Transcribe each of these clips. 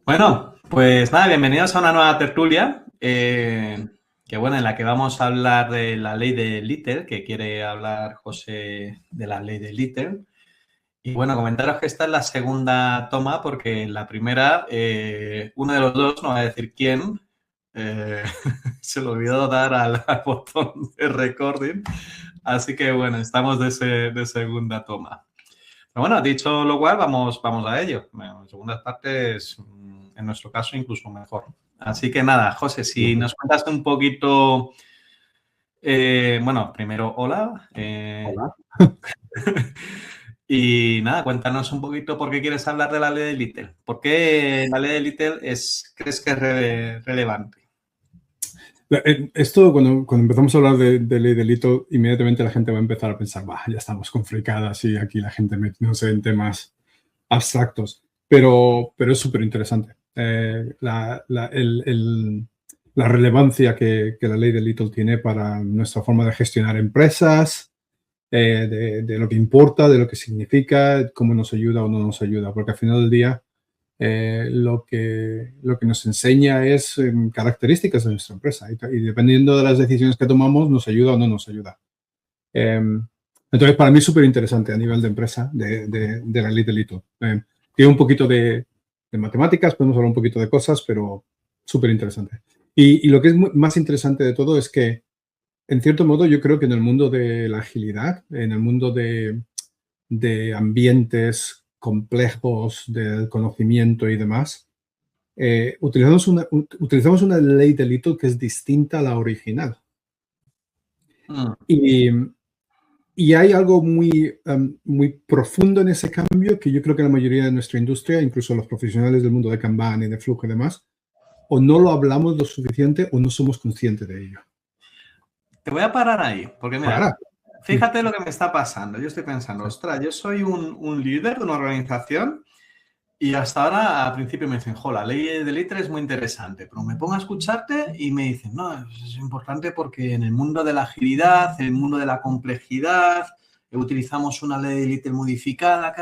Bueno, pues nada, bienvenidos a una nueva tertulia, que bueno, en la que vamos a hablar de la ley de Little, que quiere hablar José de la ley de Little. Y bueno, comentaros que esta es la segunda toma, porque en la primera, uno de los dos, no voy a decir quién, eh, se le olvidó dar al botón de recording. Así que bueno, estamos de segunda toma. Pero bueno, dicho lo cual, vamos a ello. Bueno, en segundas partes, en nuestro caso, incluso mejor. Así que nada, José, si nos cuentas un poquito, bueno, primero, hola. Hola. Y nada, cuéntanos un poquito por qué quieres hablar de la ley de Little. ¿Por qué la ley de Little crees que es relevante? Esto, cuando empezamos a hablar de ley delito, inmediatamente la gente va a empezar a pensar, ya estamos con fricadas y aquí la gente metiéndose en temas abstractos. Pero es súper interesante. La relevancia que la ley delito tiene para nuestra forma de gestionar empresas, de lo que importa, de lo que significa, cómo nos ayuda o no nos ayuda. Porque al final del día, lo que nos enseña es características de nuestra empresa y dependiendo de las decisiones que tomamos nos ayuda o no nos ayuda. Entonces, para mí es súper interesante a nivel de empresa de la ley delito. Tiene un poquito de matemáticas, podemos hablar un poquito de cosas, pero súper interesante. Y lo que es más interesante de todo es que, en cierto modo, yo creo que en el mundo de la agilidad, en el mundo de ambientes complejos del conocimiento y demás, utilizamos una ley delito que es distinta a la original. Mm. Y hay algo muy profundo en ese cambio que yo creo que la mayoría de nuestra industria, incluso los profesionales del mundo de Kanban y de flujo y demás, o no lo hablamos lo suficiente o no somos conscientes de ello. Te voy a parar ahí, porque mira, Para. fíjate lo que me está pasando. Yo estoy pensando, ostras, yo soy un líder de una organización. Y hasta ahora, al principio me dicen, la ley de Little es muy interesante, pero me pongo a escucharte y me dicen, no, es importante porque en el mundo de la agilidad, en el mundo de la complejidad, utilizamos una ley de Little modificada,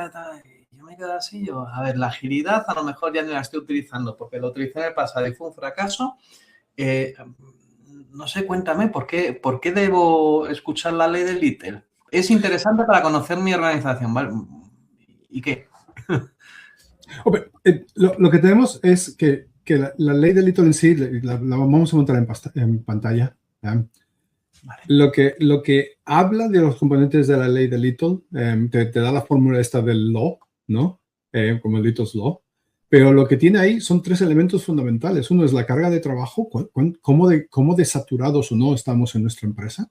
y yo me quedo así, a ver, la agilidad a lo mejor ya no la estoy utilizando porque lo utilicé en el pasado y fue un fracaso. No sé, cuéntame, ¿por qué debo escuchar la ley de Little? Es interesante para conocer mi organización, ¿vale? ¿Y qué? Lo que tenemos es que la ley de Little en sí, la vamos a montar en pantalla. ¿ya? Vale. Lo que habla de los componentes de la ley de Little, te da la fórmula esta del law, ¿no? Como Little's Law. Pero lo que tiene ahí son tres elementos fundamentales. Uno es la carga de trabajo, cómo desaturados o no estamos en nuestra empresa.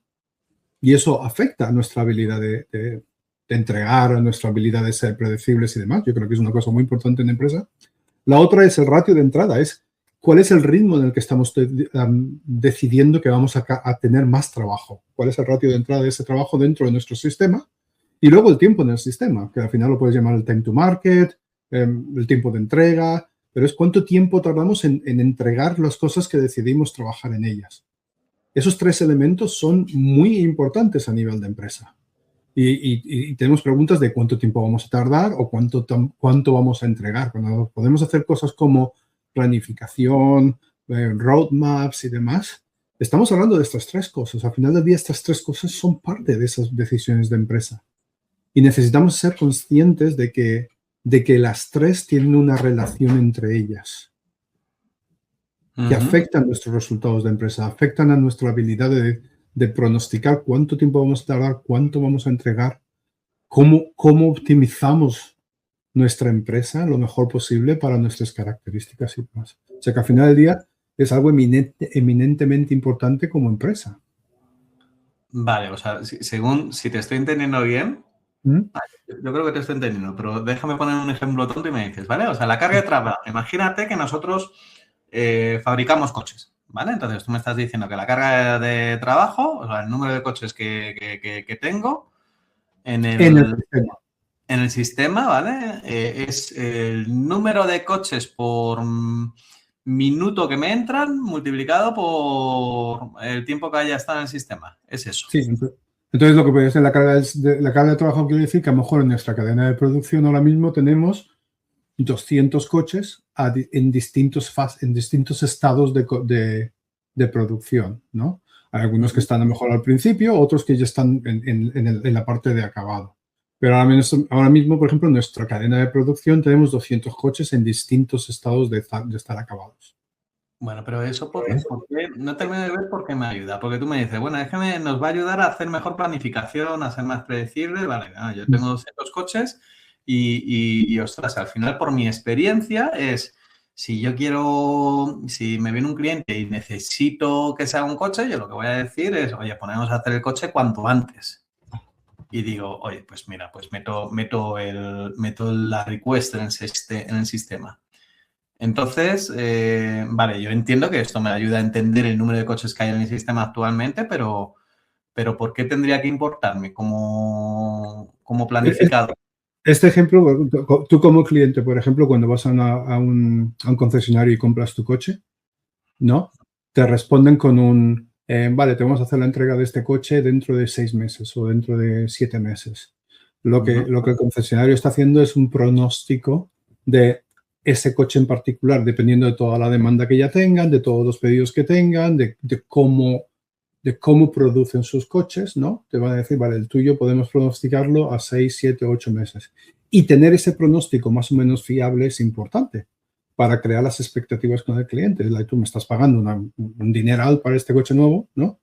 Y eso afecta a nuestra habilidad de entregar, a nuestra habilidad de ser predecibles y demás. Yo creo que es una cosa muy importante en la empresa. La otra es el ratio de entrada, es cuál es el ritmo en el que estamos decidiendo que vamos a tener más trabajo. ¿Cuál es el ratio de entrada de ese trabajo dentro de nuestro sistema? Y luego el tiempo en el sistema, que al final lo puedes llamar el time to market, el tiempo de entrega, pero es cuánto tiempo tardamos en entregar las cosas que decidimos trabajar en ellas. Esos tres elementos son muy importantes a nivel de empresa. Y tenemos preguntas de cuánto tiempo vamos a tardar o cuánto vamos a entregar. Cuando podemos hacer cosas como planificación, roadmaps y demás, estamos hablando de estas tres cosas. Al final del día, estas tres cosas son parte de esas decisiones de empresa. Y necesitamos ser conscientes de que las tres tienen una relación entre ellas, que afectan nuestros resultados de empresa, afectan a nuestra habilidad de pronosticar cuánto tiempo vamos a tardar, cuánto vamos a entregar, cómo optimizamos nuestra empresa lo mejor posible para nuestras características y demás. O sea que al final del día es algo eminentemente importante como empresa. Vale, o sea, si te estoy entendiendo bien, ¿Mm? yo creo que te estoy entendiendo, pero déjame poner un ejemplo tonto y me dices, ¿vale? O sea, la carga de trabajo. Imagínate que nosotros fabricamos coches, ¿vale? Entonces tú me estás diciendo que la carga de trabajo, o sea, el número de coches que tengo en En el sistema. el sistema, ¿vale? Es el número de coches por minuto que me entran multiplicado por el tiempo que haya estado en el sistema. Es eso. Sí, entonces lo que puede ser la carga de trabajo quiere decir que a lo mejor en nuestra cadena de producción ahora mismo tenemos 200 coches en distintos estados de producción, ¿no? Hay algunos que están a lo mejor al principio, otros que ya están en la parte de acabado. Pero ahora mismo, por ejemplo, en nuestra cadena de producción tenemos 200 coches en distintos estados de estar acabados. Bueno, pero eso no termino de ver por qué me ayuda. Porque tú me dices, bueno, es que nos va a ayudar a hacer mejor planificación, a ser más predecible. Vale, yo tengo 200 coches y ostras, al final, por mi experiencia, si me viene un cliente y necesito que sea un coche, yo lo que voy a decir es, oye, ponemos a hacer el coche cuanto antes. Y digo, oye, pues mira, pues meto la request en el sistema. Entonces, vale, yo entiendo que esto me ayuda a entender el número de coches que hay en el sistema actualmente, pero ¿por qué tendría que importarme como planificador? Este ejemplo, tú como cliente, por ejemplo, cuando vas a un concesionario y compras tu coche, ¿no? Te responden con vale, te vamos a hacer la entrega de este coche dentro de 6 meses o dentro de 7 meses. Lo que el concesionario está haciendo es un pronóstico de ese coche en particular, dependiendo de toda la demanda que ya tengan, de todos los pedidos que tengan, de cómo producen sus coches, ¿no? Te van a decir, vale, el tuyo podemos pronosticarlo a 6, 7, 8 meses. Y tener ese pronóstico más o menos fiable es importante para crear las expectativas con el cliente. Tú me estás pagando un dineral para este coche nuevo, ¿no?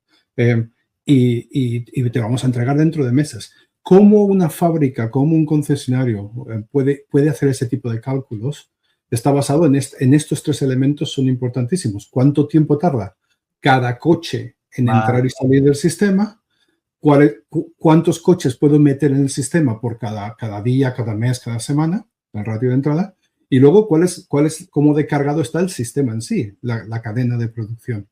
Y te vamos a entregar dentro de meses. ¿Cómo una fábrica, cómo un concesionario puede hacer ese tipo de cálculos? Está basado en estos 3 elementos, son importantísimos. ¿Cuánto tiempo tarda cada coche en entrar y salir del sistema? ¿Cuántos coches puedo meter en el sistema por cada día, cada mes, cada semana? El ratio de entrada. Y luego, cómo de cargado está el sistema en sí, la cadena de producción,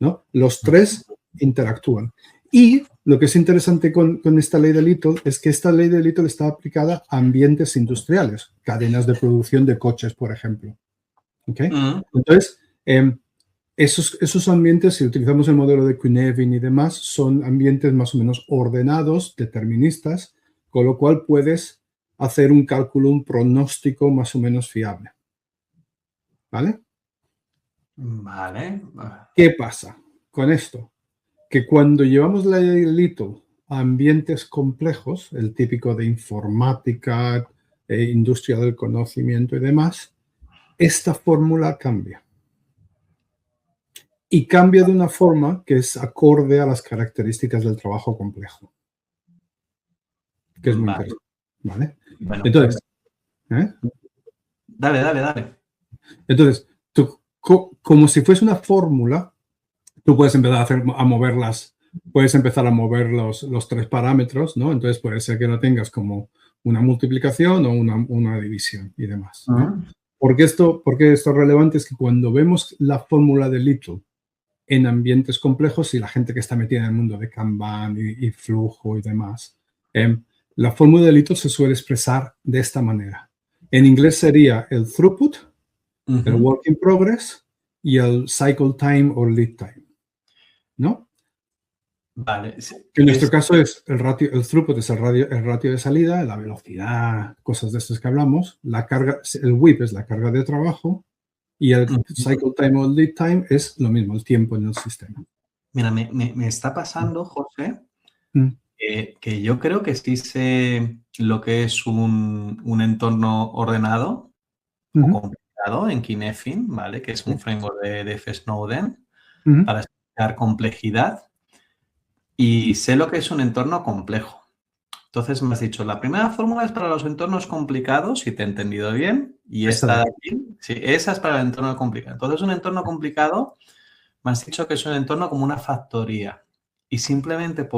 ¿no? Los 3 interactúan. Y lo que es interesante con esta ley de Little es que esta ley de Little está aplicada a ambientes industriales, cadenas de producción de coches, por ejemplo. ¿Okay? Entonces, esos ambientes, si utilizamos el modelo de Cynefin y demás, son ambientes más o menos ordenados, deterministas, con lo cual puedes hacer un cálculo, un pronóstico más o menos fiable. ¿Vale? Vale. ¿Qué pasa con esto? Que cuando llevamos la ley de Little a ambientes complejos, el típico de informática, industria del conocimiento y demás, esta fórmula cambia. Y cambia de una forma que es acorde a las características del trabajo complejo. Que es muy interesante. ¿Vale? Bueno, entonces, Dale. Entonces, tú, como si fuese una fórmula, tú puedes empezar puedes empezar a mover los 3 parámetros, ¿no? Entonces puede ser que lo tengas como una multiplicación o una división y demás. ¿Por qué esto es relevante? Es que cuando vemos la fórmula de Little en ambientes complejos y la gente que está metida en el mundo de Kanban y flujo y demás, la fórmula de Little se suele expresar de esta manera. En inglés sería el throughput, el work in progress y el cycle time o lead time, ¿no? Vale. En nuestro caso es el throughput es el ratio de salida, la velocidad, cosas de estas que hablamos. El WIP es la carga de trabajo y el cycle time o lead time es lo mismo, el tiempo en el sistema. Mira, me está pasando, José, que yo creo que sí sé lo que es un entorno ordenado o complicado en Cynefin, ¿vale? Que es un framework de F. Snowden para explicar complejidad. Y sé lo que es un entorno complejo. Entonces me has dicho, la primera fórmula es para los entornos complicados, si te he entendido bien, y esta de aquí, sí, esa es para el entorno complicado. Entonces un entorno complicado, me has dicho que es un entorno como una factoría. Y simplemente tal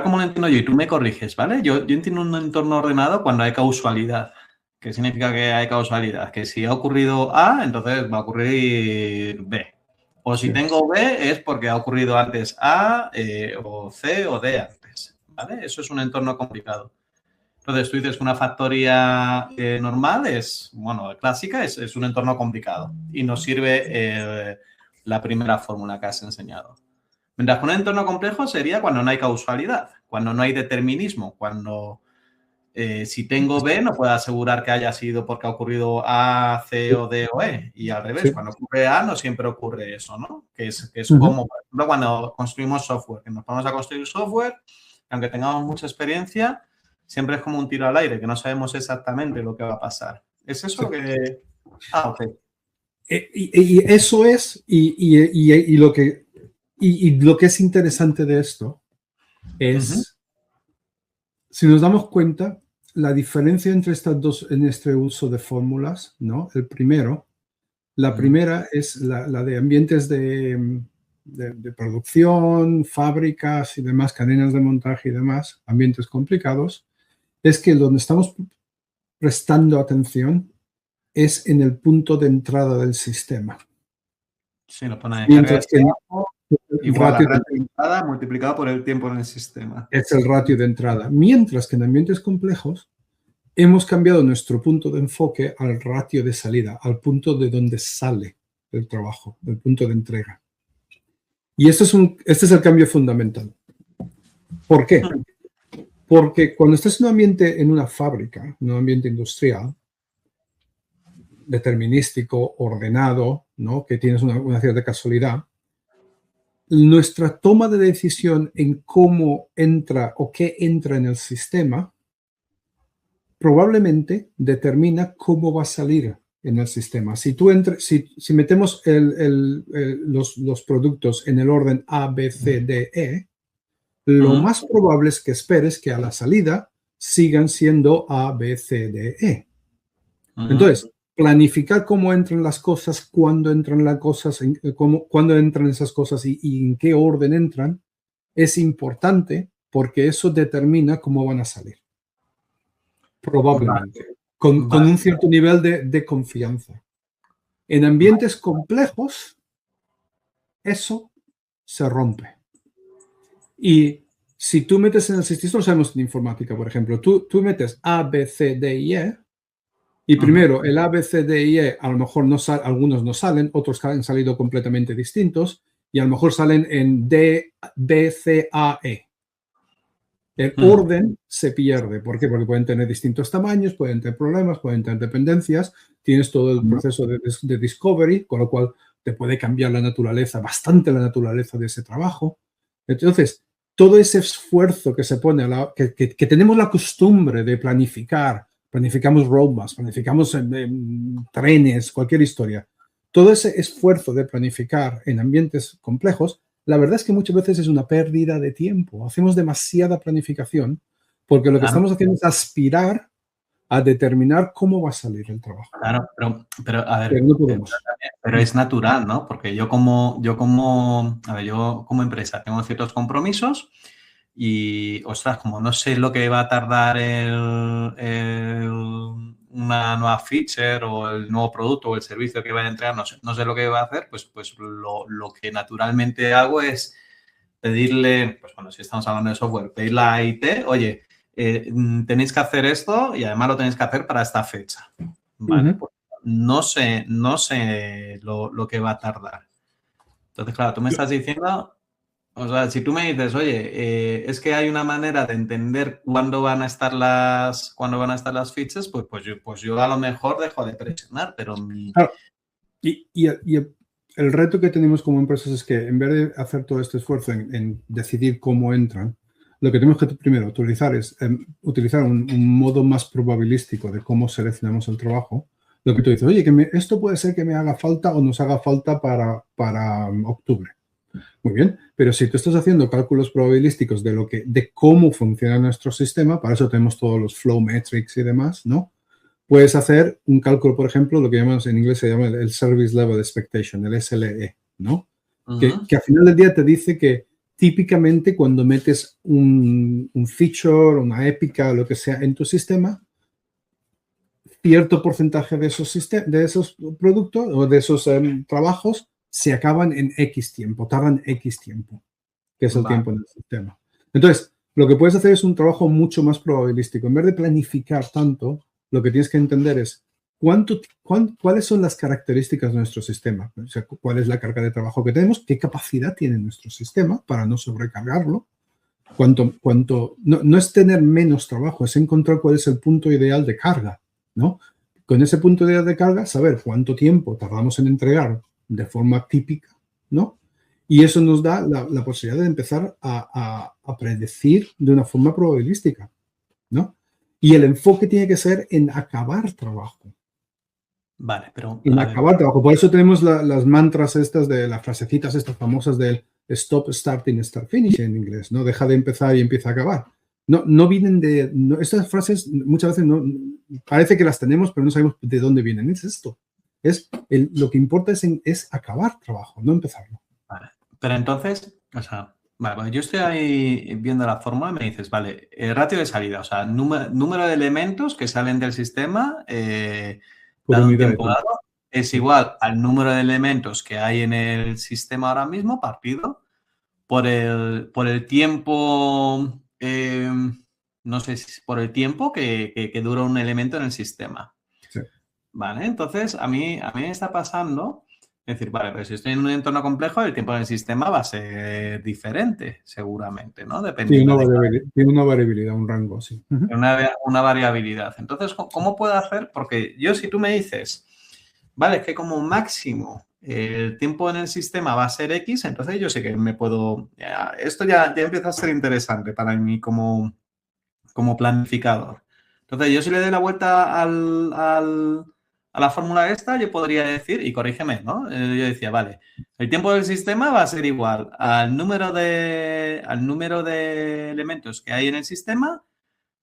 como lo entiendo yo, y tú me corriges, ¿vale? Yo entiendo un entorno ordenado cuando hay causalidad. ¿Qué significa que hay causalidad? Que si ha ocurrido A, entonces va a ocurrir B. O si tengo B es porque ha ocurrido antes A o C o D antes, ¿vale? Eso es un entorno complicado. Entonces, tú dices que una factoría normal clásica es un entorno complicado y nos sirve la primera fórmula que has enseñado. Mientras que un entorno complejo sería cuando no hay causalidad, cuando no hay determinismo, cuando Si tengo B, no puedo asegurar que haya sido porque ha ocurrido A, C o D o E. Y al revés, cuando ocurre A, no siempre ocurre eso, ¿no? Que es como, por ejemplo, cuando construimos software, que nos ponemos a construir software, aunque tengamos mucha experiencia, siempre es como un tiro al aire, que no sabemos exactamente lo que va a pasar. ¿Es eso lo que...? Ah, ok. Y eso es, y lo que es interesante de esto es, si nos damos cuenta, la diferencia entre estas dos, en este uso de fórmulas, ¿no? La primera es la de ambientes de producción, fábricas y demás, cadenas de montaje y demás, ambientes complicados, es que donde estamos prestando atención es en el punto de entrada del sistema. Sí, lo pone de carga de tiempo, igual la ratio de entrada multiplicado por el tiempo en el sistema. Es el ratio de entrada. Mientras que en ambientes complejos hemos cambiado nuestro punto de enfoque al ratio de salida, al punto de donde sale el trabajo, el punto de entrega. Y este es el cambio fundamental. ¿Por qué? Porque cuando estás en un ambiente, en una fábrica, en un ambiente industrial, determinístico, ordenado, ¿no? Que tienes una cierta casualidad, nuestra toma de decisión en cómo entra o qué entra en el sistema probablemente determina cómo va a salir en el sistema. Si metemos los productos en el orden A, B, C, D, E, lo más probable es que esperes que a la salida sigan siendo A, B, C, D, E. Entonces, planificar cómo entran las cosas, cuándo entran las cosas, cuándo entran esas cosas y en qué orden entran, es importante porque eso determina cómo van a salir. Probablemente. Con un cierto nivel de confianza. En ambientes complejos, eso se rompe. Y si tú metes en el sistema, esto lo sabemos en informática, por ejemplo, tú metes A, B, C, D y E, y primero el A, B, C, D y E, a lo mejor algunos no salen, otros han salido completamente distintos, y a lo mejor salen en D, B, C, A, E. El orden se pierde. ¿Por qué? Porque pueden tener distintos tamaños, pueden tener problemas, pueden tener dependencias. Tienes todo el proceso de discovery, con lo cual te puede cambiar bastante la naturaleza de ese trabajo. Entonces, todo ese esfuerzo que se pone, que tenemos la costumbre de planificamos roadmaps, planificamos trenes, cualquier historia. Todo ese esfuerzo de planificar en ambientes complejos, la verdad es que muchas veces es una pérdida de tiempo. Hacemos demasiada planificación porque lo que estamos haciendo es aspirar a determinar cómo va a salir el trabajo. Claro, pero a ver, pero es natural, ¿no? Porque yo como empresa tengo ciertos compromisos y, ostras, como no sé lo que va a tardar una nueva feature o el nuevo producto o el servicio que va a entregar, no sé lo que va a hacer, pues lo que naturalmente hago es pedirle, pues bueno, si estamos hablando de software, pedirle a IT, oye, tenéis que hacer esto y además lo tenéis que hacer para esta fecha. Vale, pues no sé lo que va a tardar. Entonces, claro, tú me estás diciendo, o sea, si tú me dices, oye, es que hay una manera de entender cuándo van a estar las features, pues yo a lo mejor dejo de presionar, pero Claro. Y el reto que tenemos como empresas es que en vez de hacer todo este esfuerzo en decidir cómo entran, lo que tenemos que primero utilizar es utilizar un modo más probabilístico de cómo seleccionamos el trabajo. Lo que tú dices, oye, esto puede ser que me haga falta o nos haga falta para octubre. Muy bien, pero si tú estás haciendo cálculos probabilísticos de cómo funciona nuestro sistema, para eso tenemos todos los flow metrics y demás, ¿no? Puedes hacer un cálculo, por ejemplo, lo que llamamos en inglés se llama el Service Level Expectation, el SLE, ¿no? Que al final del día te dice que típicamente cuando metes un feature, una épica, lo que sea en tu sistema, cierto porcentaje de esos productos o de esos trabajos se acaban en X tiempo, tardan X tiempo, que es el tiempo en el sistema. Entonces, lo que puedes hacer es un trabajo mucho más probabilístico. En vez de planificar tanto, lo que tienes que entender es cuáles son las características de nuestro sistema. O sea, cuál es la carga de trabajo que tenemos, qué capacidad tiene nuestro sistema para no sobrecargarlo no es tener menos trabajo, es encontrar cuál es el punto ideal de carga, ¿no? Con ese punto ideal de carga, saber cuánto tiempo tardamos en entregar de forma típica, ¿no? Y eso nos da la posibilidad de empezar a predecir de una forma probabilística, ¿no? Y el enfoque tiene que ser en acabar trabajo. Vale, pero... En acabar trabajo. Por eso tenemos las mantras estas de las frasecitas estas famosas del stop, starting, start, finish en inglés, ¿no? Deja de empezar y empieza a acabar. No vienen de... No, estas frases muchas veces no... Parece que las tenemos, pero no sabemos de dónde vienen. Es esto. Lo que importa es acabar trabajo, no empezarlo. Vale. Pero entonces, o sea, vale, yo estoy ahí viendo la fórmula y me dices, vale, el ratio de salida, o sea, número de elementos que salen del sistema Por dado un unidad de tiempo tiempo. dado es igual al número de elementos que hay en el sistema ahora mismo, partido por el tiempo, no sé si por el tiempo que dura un elemento en el sistema. Sí. Vale, entonces a mí me está pasando, es decir, vale, pero si estoy en un entorno complejo, el tiempo del sistema va a ser diferente, seguramente, ¿no? Dependiendo Tiene una variabilidad, un rango, sí. de una variabilidad. Entonces, ¿cómo puedo hacer? Porque yo, si tú me dices, vale, es que como máximo el tiempo en el sistema va a ser X, entonces yo sé que me puedo... esto ya empieza a ser interesante para mí como planificador. Entonces, yo si le doy la vuelta a la fórmula esta, yo podría decir, y corrígeme, ¿no? Yo decía, vale, el tiempo del sistema va a ser igual al número de elementos que hay en el sistema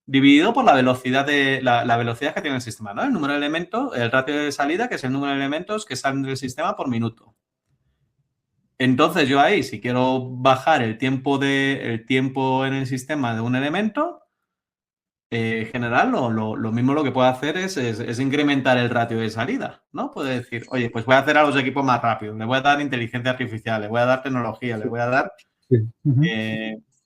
dividido por la velocidad la velocidad que tiene el sistema, ¿no? El número de elementos, el ratio de salida, que es el número de elementos que salen del sistema por minuto. Entonces, yo ahí, si quiero bajar el tiempo en el sistema de un elemento, general, lo mismo lo que puedo hacer es incrementar el ratio de salida, ¿no? Puedo decir, oye, pues voy a hacer a los equipos más rápidos, le voy a dar inteligencia artificial, le voy a dar tecnología, le voy a dar... Sí.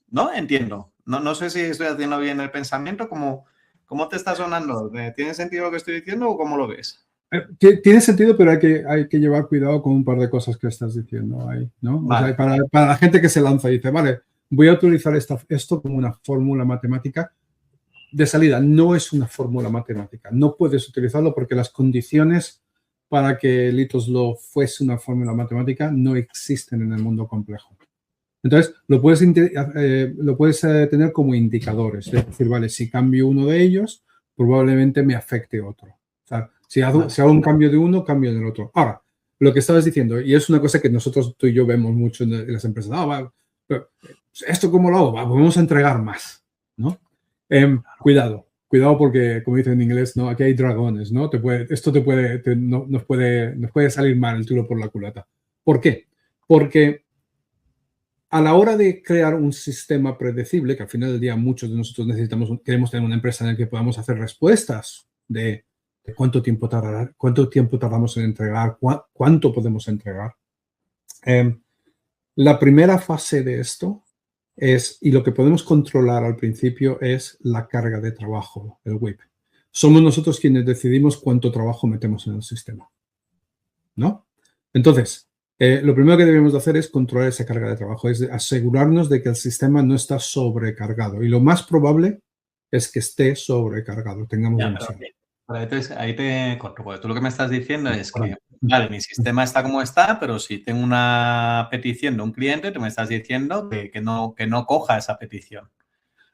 ¿No? Entiendo. No sé si estoy haciendo bien el pensamiento. ¿Cómo te está sonando? ¿Tiene sentido lo que estoy diciendo o cómo lo ves? Tiene sentido, pero hay que llevar cuidado con un par de cosas que estás diciendo ahí, ¿no? Vale. O sea, para la gente que se lanza y dice, vale, voy a utilizar esto como una fórmula matemática de salida. No es una fórmula matemática. No puedes utilizarlo porque las condiciones para que Little's Law fuese una fórmula matemática no existen en el mundo complejo. Entonces, lo puedes tener como indicadores. Es decir, vale, si cambio uno de ellos, probablemente me afecte otro. O sea, si hago un cambio de uno, cambio del otro. Ahora, lo que estabas diciendo, y es una cosa que nosotros, tú y yo, vemos mucho en las empresas. Pero ¿esto cómo lo hago? Vamos a entregar más, ¿no? Cuidado porque, como dicen en inglés, ¿no? Aquí hay dragones, ¿no? Nos puede salir mal el tiro por la culata. ¿Por qué? Porque a la hora de crear un sistema predecible, que al final del día muchos de nosotros queremos tener una empresa en la que podamos hacer respuestas de cuánto tiempo tardamos en entregar, cuánto podemos entregar. La primera fase de esto y lo que podemos controlar al principio es la carga de trabajo, el WIP. Somos nosotros quienes decidimos cuánto trabajo metemos en el sistema, ¿no? Entonces, lo primero que debemos de hacer es controlar esa carga de trabajo, es asegurarnos de que el sistema no está sobrecargado. Y lo más probable es que esté sobrecargado, tengamos demasiado. Pero entonces, ahí te corto, porque tú lo que me estás diciendo es que, vale, mi sistema está como está, pero si tengo una petición de un cliente, tú me estás diciendo que no coja esa petición,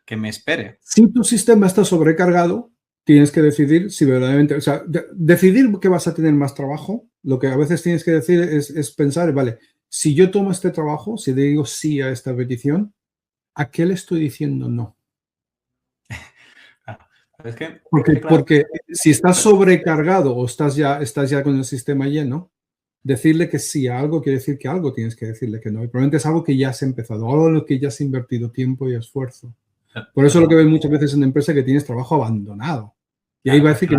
que me espere. Si tu sistema está sobrecargado, tienes que decidir si verdaderamente, o sea, decidir que vas a tener más trabajo, lo que a veces tienes que decir es pensar, vale, si yo tomo este trabajo, si digo sí a esta petición, ¿a qué le estoy diciendo no? Porque si estás sobrecargado o estás ya con el sistema lleno, decirle que sí a algo quiere decir que algo tienes que decirle que no. Y probablemente es algo que ya has empezado, algo en lo que ya has invertido tiempo y esfuerzo. Por eso lo que ves muchas veces en empresas que tienes trabajo abandonado. Y ahí va a decir que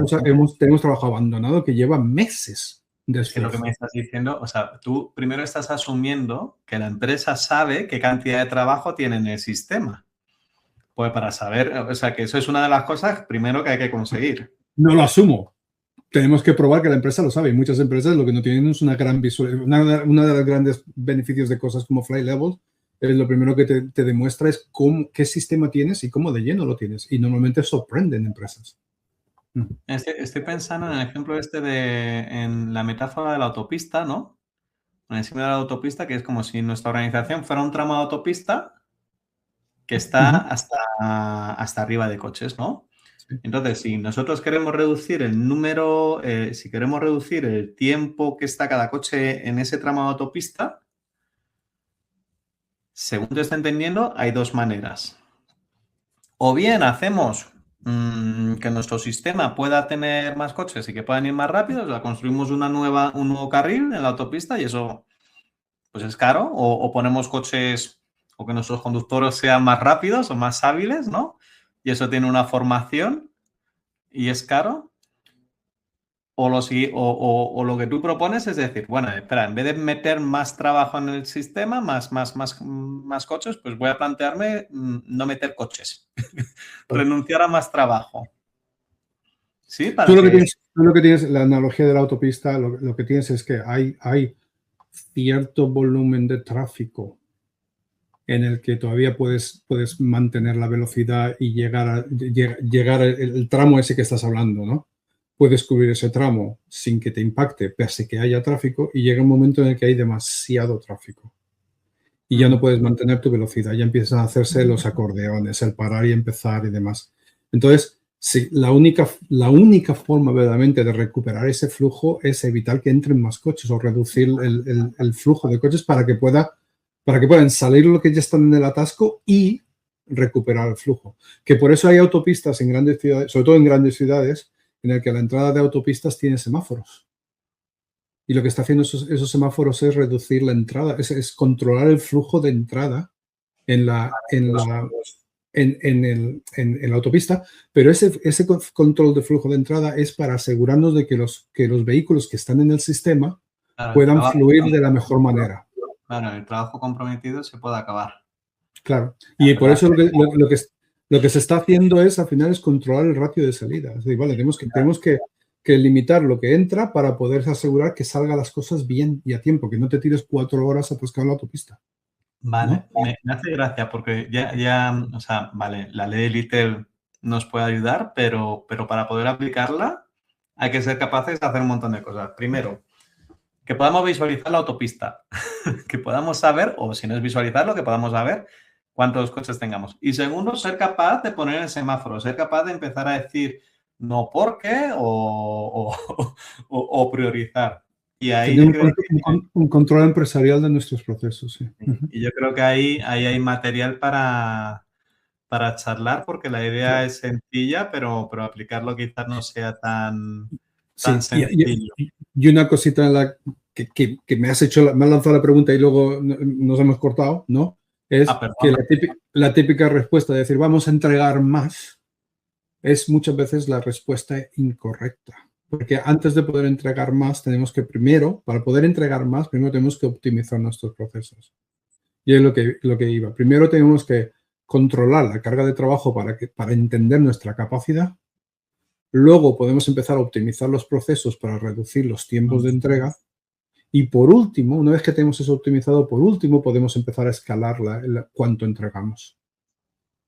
tenemos trabajo abandonado que lleva meses de esfuerzo. Es lo que me estás diciendo, o sea, tú primero estás asumiendo que la empresa sabe qué cantidad de trabajo tiene en el sistema. Pues para saber, o sea, que eso es una de las cosas primero que hay que conseguir. No lo asumo. Tenemos que probar que la empresa lo sabe. Y muchas empresas lo que no tienen es una gran visual. Una de los grandes beneficios de cosas como Flight Level lo primero que te demuestra es qué sistema tienes y cómo de lleno lo tienes. Y normalmente sorprenden empresas. Estoy pensando en el ejemplo en la metáfora de la autopista, ¿no? Encima de la autopista, que es como si nuestra organización fuera un tramo de autopista que está hasta arriba de coches, ¿no? Sí. Entonces, si nosotros queremos reducir el número, si queremos reducir el tiempo que está cada coche en ese tramo de autopista, según te está entendiendo, hay dos maneras. O bien hacemos que nuestro sistema pueda tener más coches y que puedan ir más rápido, o sea, construimos un nuevo carril en la autopista y eso pues es caro, o ponemos coches o que nuestros conductores sean más rápidos o más hábiles, ¿no? Y eso tiene una formación y es caro. O lo que tú propones es decir, bueno, espera, en vez de meter más trabajo en el sistema, más coches, pues voy a plantearme no meter coches, renunciar a más trabajo. Sí, Tú para lo que tienes, la analogía de la autopista, lo que tienes es que hay cierto volumen de tráfico en el que todavía puedes mantener la velocidad y llegar el tramo ese que estás hablando, ¿no? Puedes cubrir ese tramo sin que te impacte, pese a que haya tráfico, y llega un momento en el que hay demasiado tráfico. Y ya no puedes mantener tu velocidad, ya empiezan a hacerse los acordeones, el parar y empezar y demás. Entonces, sí, la única forma verdaderamente de recuperar ese flujo es evitar que entren más coches o reducir el flujo de coches para que puedan salir lo que ya están en el atasco y recuperar el flujo. Que por eso hay autopistas en grandes ciudades, sobre todo en grandes ciudades, en el que la entrada de autopistas tiene semáforos. Y lo que está haciendo esos semáforos es reducir la entrada, es controlar el flujo de entrada en la autopista, pero ese control de flujo de entrada es para asegurarnos de que los vehículos que están en el sistema puedan fluir de la mejor manera. Claro, el trabajo comprometido se puede acabar. Claro, y por eso lo que se está haciendo al final es controlar el ratio de salida. Es decir, vale, tenemos que limitar lo que entra para poder asegurar que salgan las cosas bien y a tiempo, que no te tires 4 horas atascado en la autopista. Vale, ¿no? me hace gracia porque o sea, vale, la ley de Little nos puede ayudar, pero para poder aplicarla hay que ser capaces de hacer un montón de cosas. Primero, que podamos visualizar la autopista, que podamos saber, o si no es visualizarlo, que podamos saber cuántos coches tengamos. Y segundo, ser capaz de poner el semáforo, ser capaz de empezar a decir no por qué o priorizar. Y ahí Tener un control empresarial de nuestros procesos. Sí. Y yo creo que ahí hay material para charlar porque la idea es sencilla, pero aplicarlo quizás no sea tan sencillo. Y una cosita que me has lanzado la pregunta y luego nos hemos cortado, ¿no? Es que la típica respuesta de decir vamos a entregar más es muchas veces la respuesta incorrecta. Porque antes de poder entregar más, para poder entregar más, primero tenemos que optimizar nuestros procesos. Y es lo que iba. Primero tenemos que controlar la carga de trabajo para entender nuestra capacidad. Luego podemos empezar a optimizar los procesos para reducir los tiempos de entrega. Y por último, una vez que tenemos eso optimizado, podemos empezar a escalar cuánto entregamos.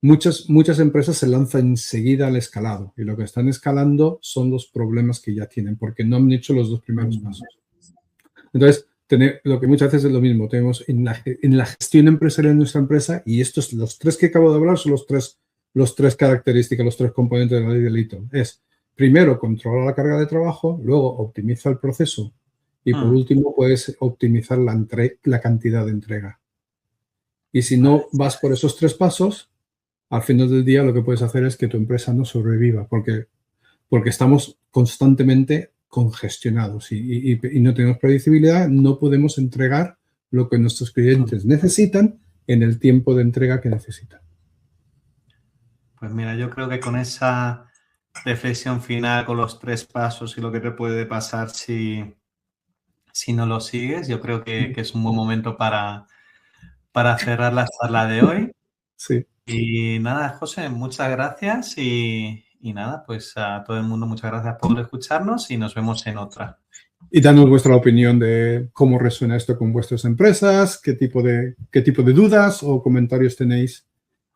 Muchas empresas se lanzan enseguida al escalado y lo que están escalando son los problemas que ya tienen porque no han hecho los dos primeros pasos. Entonces, lo que muchas veces es lo mismo. Tenemos en la gestión empresarial de nuestra empresa, y estos, los tres que acabo de hablar, son los tres características, los tres componentes de la ley de Little. Es, primero, controlar la carga de trabajo, luego optimiza el proceso y por último, puedes optimizar la cantidad de entrega. Y si no vas por esos tres pasos, al final del día lo que puedes hacer es que tu empresa no sobreviva porque estamos constantemente congestionados y no tenemos predictibilidad, no podemos entregar lo que nuestros clientes necesitan en el tiempo de entrega que necesitan. Pues mira, yo creo que con esa reflexión final, con los tres pasos y lo que te puede pasar si no lo sigues, yo creo que es un buen momento para cerrar la charla de hoy. Sí. Y nada, José, muchas gracias y nada, pues a todo el mundo muchas gracias por escucharnos y nos vemos en otra. Y danos vuestra opinión de cómo resuena esto con vuestras empresas, qué tipo de dudas o comentarios tenéis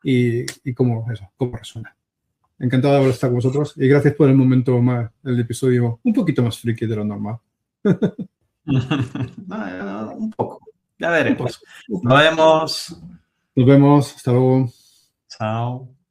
y cómo resuena. Encantado de haber estado con vosotros y gracias por el momento el episodio un poquito más friki de lo normal. Un poco. Ya veremos. Nos vemos. Nos vemos. Hasta luego. Chao.